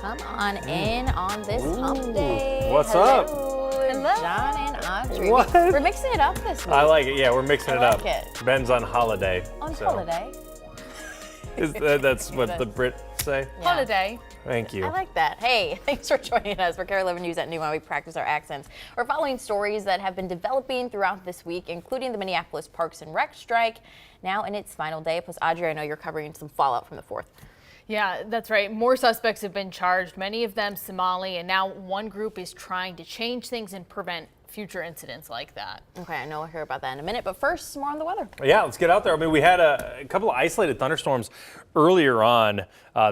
Come on in on this hump day. What's up? Hello, John and Audrey. What? We're mixing it up this week. I like it. Yeah, we're mixing I it like up. it. Ben's on holiday. On holiday. That's what the Brits say? Yeah. Holiday. Thank you. I like that. Hey, thanks for joining us for KARE 11 News at noon while we practice our accents. We're following stories that have been developing throughout this week, including the Minneapolis Parks and Rec strike, now in its final day. Plus, Audrey, I know you're covering some fallout from the 4th. Yeah, that's right. More suspects have been charged, many of them Somali, and now one group is trying to change things and prevent future incidents like that. Okay, I know we'll hear about that in a minute, but first, more on the weather. Yeah, let's get out there. I mean, we had a couple of isolated thunderstorms earlier on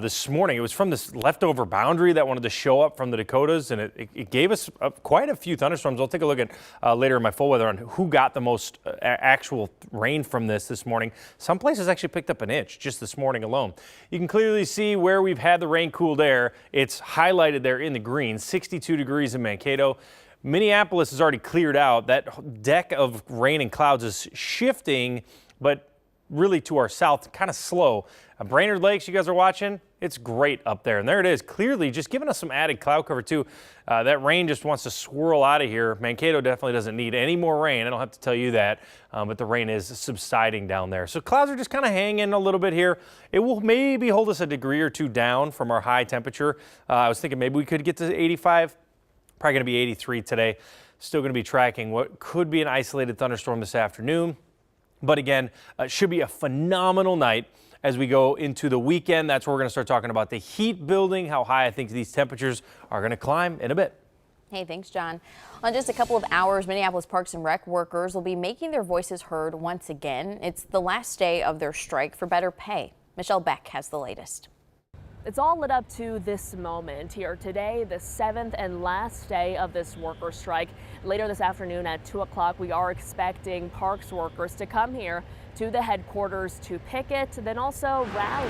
this morning. It was from this leftover boundary that wanted to show up from the Dakotas, and it gave us quite a few thunderstorms. I'll take a look at later in my full weather on who got the most actual rain from this morning. Some places actually picked up an inch just this morning alone. You can clearly see where we've had the rain-cooled air. It's highlighted there in the green, 62 degrees in Mankato. Minneapolis is already cleared out. That deck of rain and clouds is shifting, but really to our south, kind of slow. Brainerd Lakes, you guys are watching, it's great up there. And there it is, clearly just giving us some added cloud cover too. That rain just wants to swirl out of here. Mankato definitely doesn't need any more rain. I don't have to tell you that, but the rain is subsiding down there. So clouds are just kind of hanging a little bit here. It will maybe hold us a degree or two down from our high temperature. I was thinking maybe we could get to 85. Probably going to be 83 today. Still going to be tracking what could be an isolated thunderstorm this afternoon. But again, should be a phenomenal night as we go into the weekend. That's where we're going to start talking about the heat building, how high I think these temperatures are going to climb in a bit. Hey, thanks, John. On just a couple of hours, Minneapolis Parks and Rec workers will be making their voices heard once again. It's the last day of their strike for better pay. Michelle Beck has the latest. It's all led up to this moment here today, the 7th and last day of this worker strike. Later this afternoon at 2 o'clock, we are expecting parks workers to come here to the headquarters to picket, then also rally.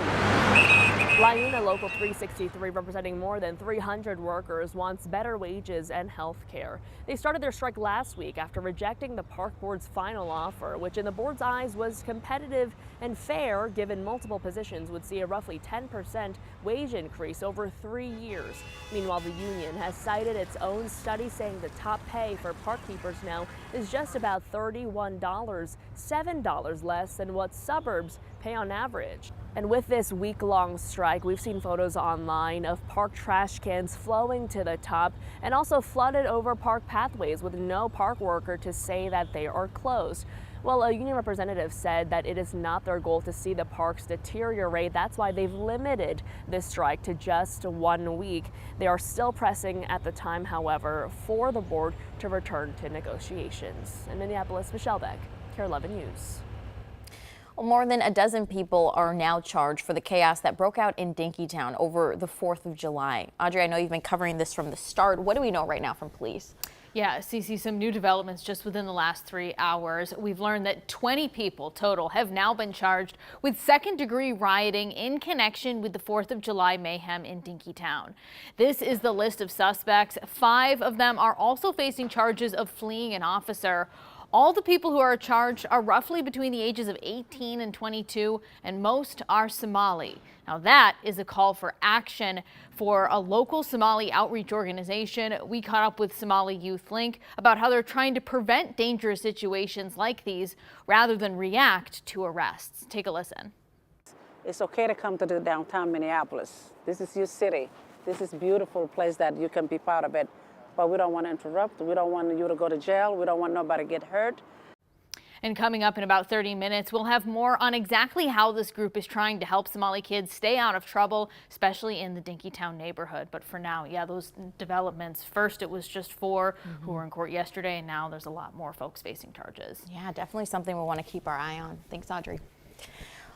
LIUNA Local 363, representing more than 300 workers, wants better wages and health care. They started their strike last week after rejecting the Park Board's final offer, which in the board's eyes was competitive and fair, given multiple positions would see a roughly 10% wage increase over 3 years. Meanwhile, the union has cited its own study saying the top pay for park keepers now is just about $31, $7 less than what suburbs pay on average. And with this week-long strike, we've seen photos online of park trash cans flowing to the top and also flooded over park pathways with no park worker to say that they are closed. Well, a union representative said that it is not their goal to see the parks deteriorate. That's why they've limited this strike to just 1 week. They are still pressing at the time, however, for the board to return to negotiations. In Minneapolis, Michelle Beck, KARE 11 News. Well, more than a dozen people are now charged for the chaos that broke out in Dinkytown over the 4th of July. Audrey, I know you've been covering this from the start. What do we know right now from police? Yeah, Cece, some new developments just within the last 3 hours. We've learned that 20 people total have now been charged with second-degree rioting in connection with the 4th of July mayhem in Dinkytown. This is the list of suspects. 5 of them are also facing charges of fleeing an officer. All the people who are charged are roughly between the ages of 18 and 22, and most are Somali. Now that is a call for action for a local Somali outreach organization. We caught up with Somali Youth Link about how they're trying to prevent dangerous situations like these rather than react to arrests. Take a listen. It's okay to come to the downtown Minneapolis. This is your city. This is a beautiful place that you can be part of it. But we don't want to interrupt. We don't want you to go to jail. We don't want nobody to get hurt. And coming up in about 30 minutes, we'll have more on exactly how this group is trying to help Somali kids stay out of trouble, especially in the Dinkytown neighborhood. But for now, yeah, those developments. First, it was just 4 who were in court yesterday, and now there's a lot more folks facing charges. Yeah, definitely something we want to keep our eye on. Thanks, Audrey.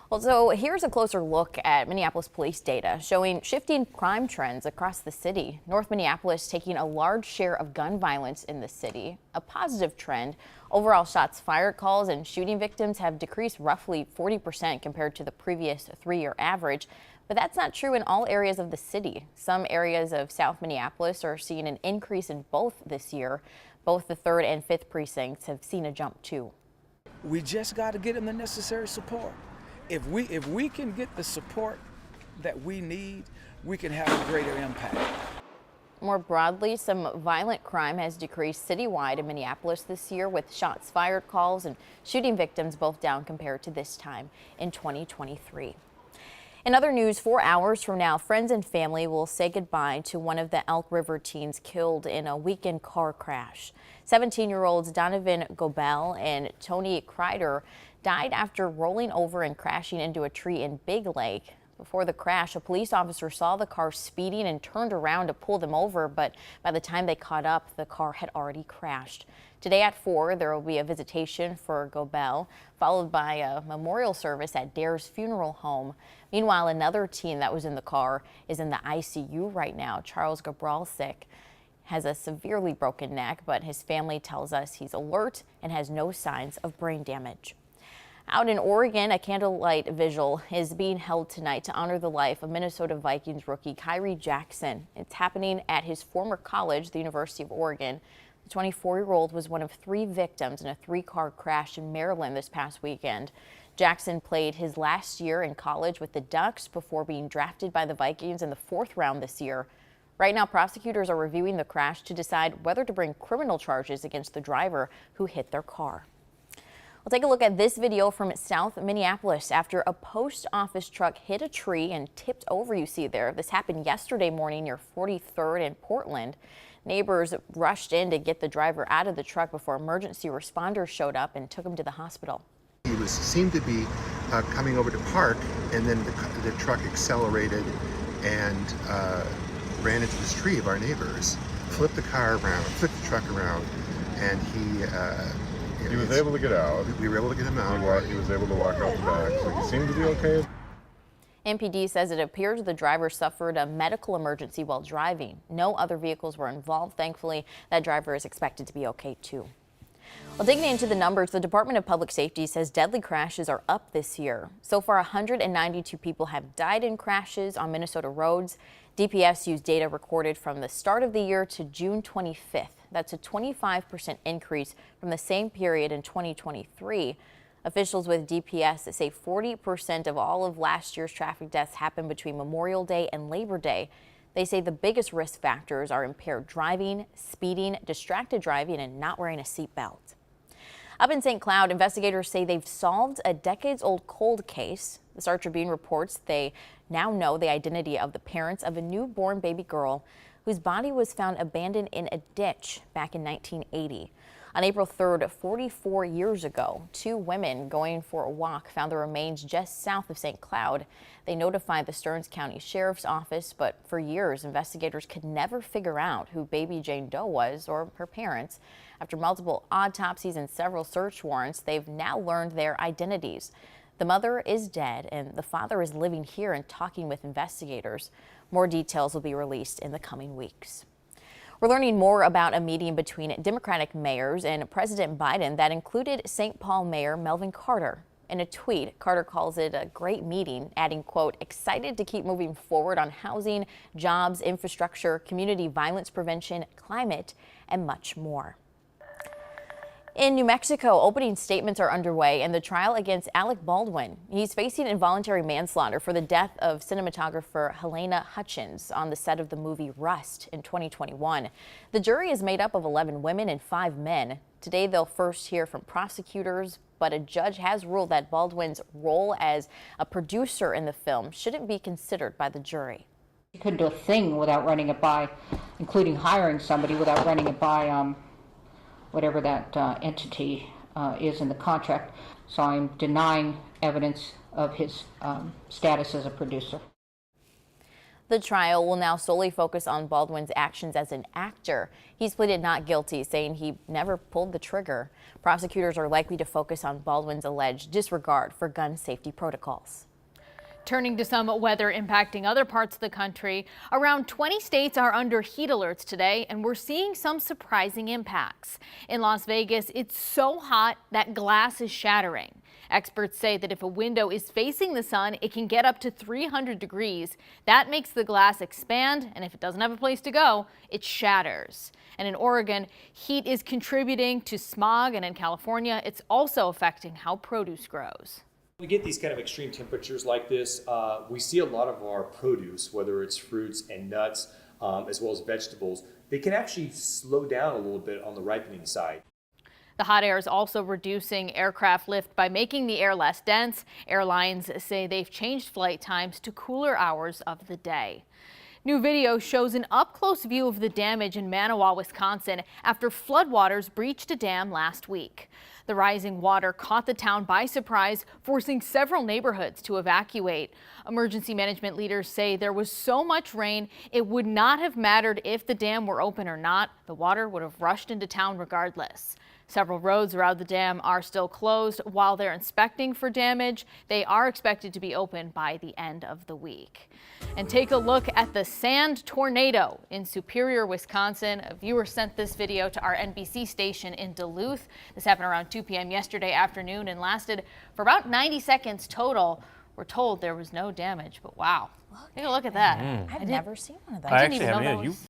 Well, so here's a closer look at Minneapolis police data showing shifting crime trends across the city. North Minneapolis taking a large share of gun violence in the city, a positive trend. Overall shots fired calls and shooting victims have decreased roughly 40% compared to the previous 3-year average. But that's not true in all areas of the city. Some areas of South Minneapolis are seeing an increase in both this year. Both the 3rd and 5th precincts have seen a jump too. We just got to get them the necessary support. If we can get the support that we need we can have a greater impact. More broadly, some violent crime has decreased citywide in Minneapolis this year, with shots fired calls and shooting victims both down compared to this time in 2023. In other news, 4 hours from now, friends and family will say goodbye to one of the Elk River teens killed in a weekend car crash. 17-year-olds Donovan Gobel and Tony Kreider died after rolling over and crashing into a tree in Big Lake. Before the crash, a police officer saw the car speeding and turned around to pull them over, but by the time they caught up, the car had already crashed. Today at 4, there will be a visitation for Gobel, followed by a memorial service at Dare's funeral home. Meanwhile, another teen that was in the car is in the ICU right now. Charles Gabralsik has a severely broken neck, but his family tells us he's alert and has no signs of brain damage. Out in Oregon, a candlelight vigil is being held tonight to honor the life of Minnesota Vikings rookie Kyrie Jackson. It's happening at his former college, the University of Oregon. The 24-year-old was one of 3 victims in a 3-car crash in Maryland this past weekend. Jackson played his last year in college with the Ducks before being drafted by the Vikings in the 4th round this year. Right now, prosecutors are reviewing the crash to decide whether to bring criminal charges against the driver who hit their car. We'll take a look at this video from South Minneapolis after a post office truck hit a tree and tipped over. You see there. This happened yesterday morning near 43rd and Portland. Neighbors rushed in to get the driver out of the truck before emergency responders showed up and took him to the hospital. He seemed to be coming over to park, and then the truck accelerated and ran into this tree of our neighbors, flipped the truck around, and he was able to get out. We were able to get him out. He was able to walk out the back, so he seemed to be okay. MPD says it appears the driver suffered a medical emergency while driving. No other vehicles were involved. Thankfully, that driver is expected to be okay too. Well, digging into the numbers, the Department of Public Safety says deadly crashes are up this year. So far, 192 people have died in crashes on Minnesota roads. DPS used data recorded from the start of the year to June 25th. That's a 25% increase from the same period in 2023. Officials with DPS say 40% of all of last year's traffic deaths happened between Memorial Day and Labor Day. They say the biggest risk factors are impaired driving, speeding, distracted driving, and not wearing a seatbelt. Up in St. Cloud, investigators say they've solved a decades-old cold case. The Star Tribune reports they now know the identity of the parents of a newborn baby girl whose body was found abandoned in a ditch back in 1980. On April 3rd, 44 years ago, 2 women going for a walk found the remains just south of St. Cloud. They notified the Stearns County Sheriff's Office, but for years, investigators could never figure out who baby Jane Doe was or her parents. After multiple autopsies and several search warrants, they've now learned their identities. The mother is dead, and the father is living here and talking with investigators. More details will be released in the coming weeks. We're learning more about a meeting between Democratic mayors and President Biden that included St. Paul Mayor Melvin Carter. In a tweet, Carter calls it a great meeting, adding, quote, excited to keep moving forward on housing, jobs, infrastructure, community violence prevention, climate, and much more. In New Mexico, opening statements are underway in the trial against Alec Baldwin. He's facing involuntary manslaughter for the death of cinematographer Helena Hutchins on the set of the movie Rust in 2021. The jury is made up of 11 women and 5 men. Today, they'll first hear from prosecutors, but a judge has ruled that Baldwin's role as a producer in the film shouldn't be considered by the jury. You couldn't do a thing without running it by, including hiring somebody, without running it by whatever that entity is in the contract. So I'm denying evidence of his status as a producer. The trial will now solely focus on Baldwin's actions as an actor. He's pleaded not guilty, saying he never pulled the trigger. Prosecutors are likely to focus on Baldwin's alleged disregard for gun safety protocols. Turning to some weather impacting other parts of the country, around 20 states are under heat alerts today, and we're seeing some surprising impacts. In Las Vegas, it's so hot that glass is shattering. Experts say that if a window is facing the sun, it can get up to 300 degrees. That makes the glass expand, and if it doesn't have a place to go, it shatters. And in Oregon, heat is contributing to smog, and in California, it's also affecting how produce grows. We get these kind of extreme temperatures like this. We see a lot of our produce, whether it's fruits and nuts, as well as vegetables, they can actually slow down a little bit on the ripening side. The hot air is also reducing aircraft lift by making the air less dense. Airlines say they've changed flight times to cooler hours of the day. New video shows an up-close view of the damage in Manawa, Wisconsin, after floodwaters breached a dam last week. The rising water caught the town by surprise, forcing several neighborhoods to evacuate. Emergency management leaders say there was so much rain, it would not have mattered if the dam were open or not. The water would have rushed into town regardless. Several roads around the dam are still closed while they're inspecting for damage. They are expected to be open by the end of the week. And take a look at the sand tornado in Superior, Wisconsin. A viewer sent this video to our NBC station in Duluth. This happened around 2 p.m. yesterday afternoon and lasted for about 90 seconds total. We're told there was no damage, but wow. Take a look at that. I've never seen one of those. I didn't actually even know haven't that either. You was-